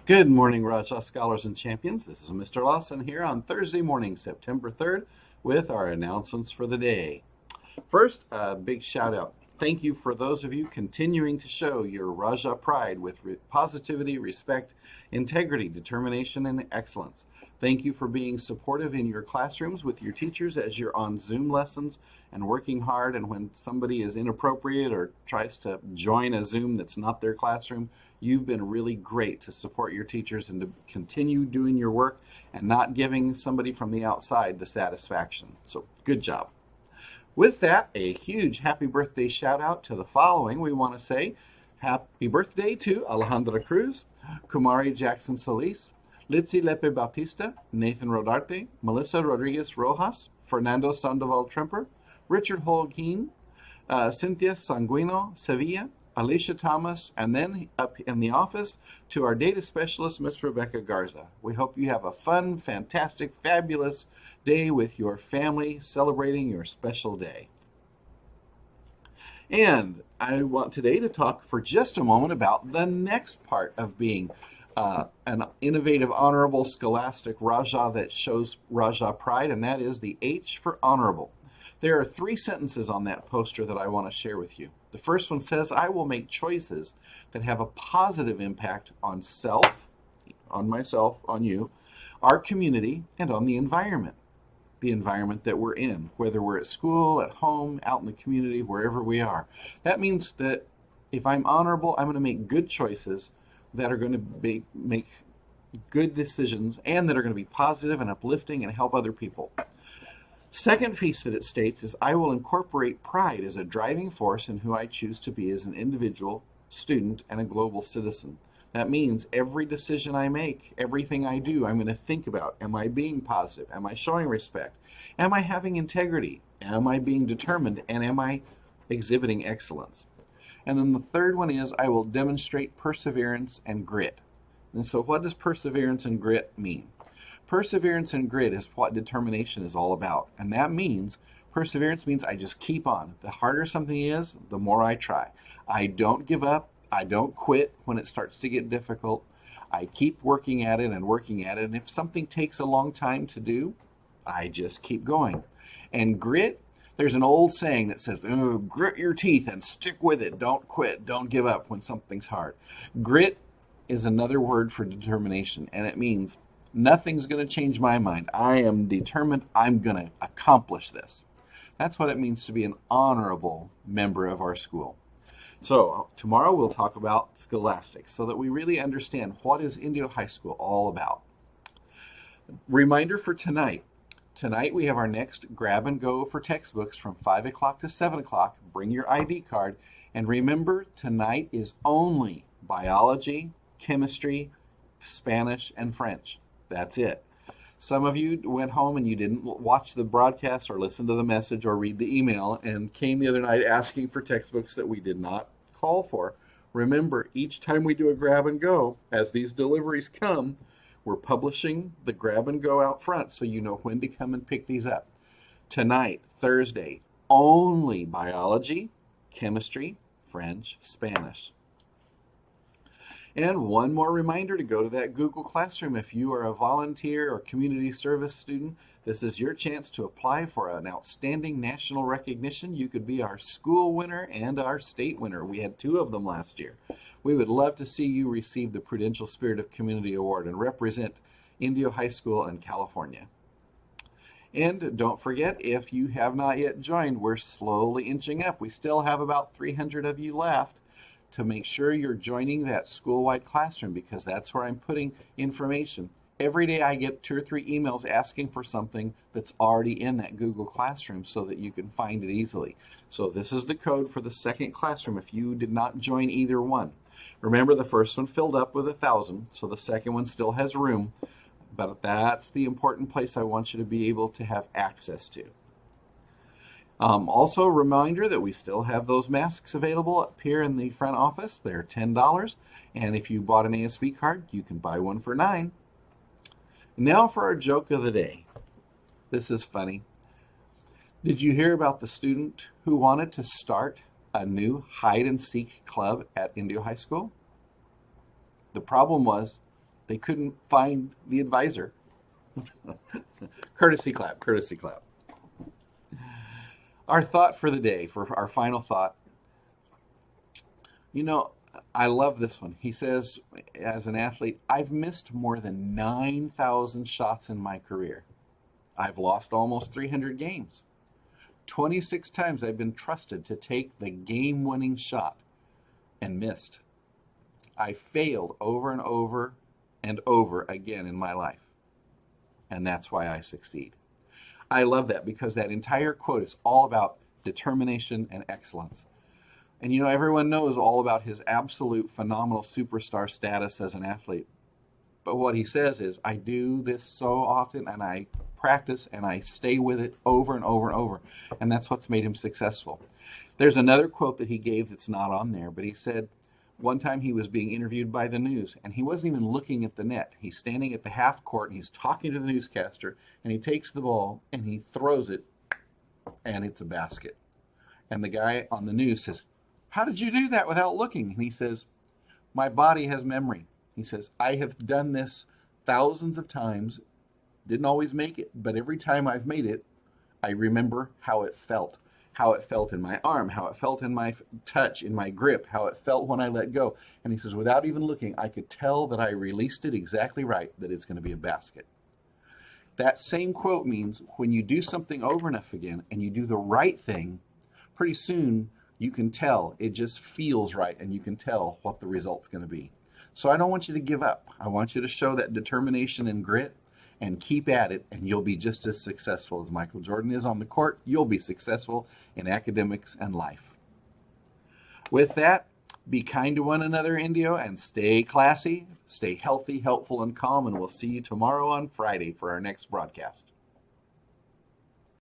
Good morning, Rajah Scholars and Champions. This is Mr. Lawson here on Thursday morning, September 3rd, with our announcements for the day. First, a big shout out. Thank you for those of you continuing to show your Rajah pride with positivity, respect, integrity, determination, and excellence. Thank you for being supportive in your classrooms with your teachers as you're on Zoom lessons and working hard. And when somebody is inappropriate or tries to join a Zoom that's not their classroom, you've been really great to support your teachers and to continue doing your work and not giving somebody from the outside the satisfaction. So, good job. With that, a huge happy birthday shout out to the following. We want to say happy birthday to Alejandra Cruz, Kumari Jackson Solis, Litzy Lepe Bautista, Nathan Rodarte, Melissa Rodriguez Rojas, Fernando Sandoval Tremper, Richard Holguin, Cynthia Sanguino Sevilla, Alicia Thomas, and then up in the office to our data specialist, Miss Rebecca Garza. We hope you have a fun, fantastic, fabulous day with your family celebrating your special day. And I want today to talk for just a moment about the next part of being an innovative, honorable, scholastic Rajah that shows Rajah pride, and that is the H for honorable. There are 3 sentences on that poster that I want to share with you. The first one says, I will make choices that have a positive impact on self, on myself, on you, our community, and on the environment that we're in, whether we're at school, at home, out in the community, wherever we are. That means that if I'm honorable, I'm going to make good choices that are going to make good decisions and that are going to be positive and uplifting and help other people. Second piece that it states is I will incorporate pride as a driving force in who I choose to be as an individual, student, and a global citizen. That means every decision I make, everything I do, I'm going to think about, am I being positive? Am I showing respect? Am I having integrity? Am I being determined? And am I exhibiting excellence? And then the third one is I will demonstrate perseverance and grit. And so what does perseverance and grit mean? Perseverance and grit is what determination is all about. And that means, perseverance means I just keep on. The harder something is, the more I try. I don't give up. I don't quit when it starts to get difficult. I keep working at it and working at it. And if something takes a long time to do, I just keep going. And grit, there's an old saying that says, oh, grit your teeth and stick with it. Don't quit. Don't give up when something's hard. Grit is another word for determination, and it means nothing's going to change my mind. I am determined I'm going to accomplish this. That's what it means to be an honorable member of our school. So tomorrow we'll talk about scholastics so that we really understand what is Indio High School all about. Reminder for tonight. Tonight we have our next grab and go for textbooks from 5 o'clock to 7 o'clock. Bring your ID card. And remember, tonight is only biology, chemistry, Spanish, and French. That's it. Some of you went home and you didn't watch the broadcast or listen to the message or read the email and came the other night asking for textbooks that we did not call for. Remember, each time we do a grab and go, as these deliveries come, we're publishing the grab and go out front so you know when to come and pick these up. Tonight, Thursday, only biology, chemistry, French, Spanish. And one more reminder to go to that Google Classroom. If you are a volunteer or community service student, this is your chance to apply for an outstanding national recognition. You could be our school winner and our state winner. We had 2 of them last year. We would love to see you receive the Prudential Spirit of Community Award and represent Indio High School in California. And don't forget, if you have not yet joined, we're slowly inching up. We still have about 300 of you left. To make sure you're joining that school-wide classroom, because that's where I'm putting information. Every day I get 2 or 3 emails asking for something that's already in that Google Classroom so that you can find it easily. So this is the code for the second classroom if you did not join either one. Remember, the first one filled up with 1,000, so the second one still has room, but that's the important place I want you to be able to have access to. Also, a reminder that we still have those masks available up here in the front office. They're $10, and if you bought an ASB card, you can buy one for $9. Now for our joke of the day. This is funny. Did you hear about the student who wanted to start a new hide-and-seek club at Indio High School? The problem was They couldn't find the advisor. Courtesy clap, courtesy clap. Our thought for the day, for our final thought. You know, I love this one. He says, as an athlete, I've missed more than 9,000 shots in my career. I've lost almost 300 games. 26 times I've been trusted to take the game-winning shot and missed. I failed over and over and over again in my life. And that's why I succeed. I love that because that entire quote is all about determination and excellence. And you know, everyone knows all about his absolute phenomenal superstar status as an athlete. But what he says is, I do this so often and I practice and I stay with it over and over and over. And that's what's made him successful. There's another quote that he gave that's not on there, but he said one time he was being interviewed by the news and he wasn't even looking at the net. He's standing at the half court and he's talking to the newscaster and he takes the ball and he throws it and it's a basket. And the guy on the news says, how did you do that without looking? And he says, my body has memory. He says, I have done this thousands of times, didn't always make it, but every time I've made it, I remember how it felt in my arm, how it felt in my touch, in my grip, how it felt when I let go. And he says, without even looking, I could tell that I released it exactly right, that it's going to be a basket. That same quote means when you do something over enough again and you do the right thing, pretty soon you can tell it just feels right and you can tell what the result's going to be. So I don't want you to give up. I want you to show that determination and grit and keep at it, and you'll be just as successful as Michael Jordan is on the court. You'll be successful in academics and life. With that, be kind to one another, Indio, and stay classy, stay healthy, helpful, and calm, and we'll see you tomorrow on Friday for our next broadcast.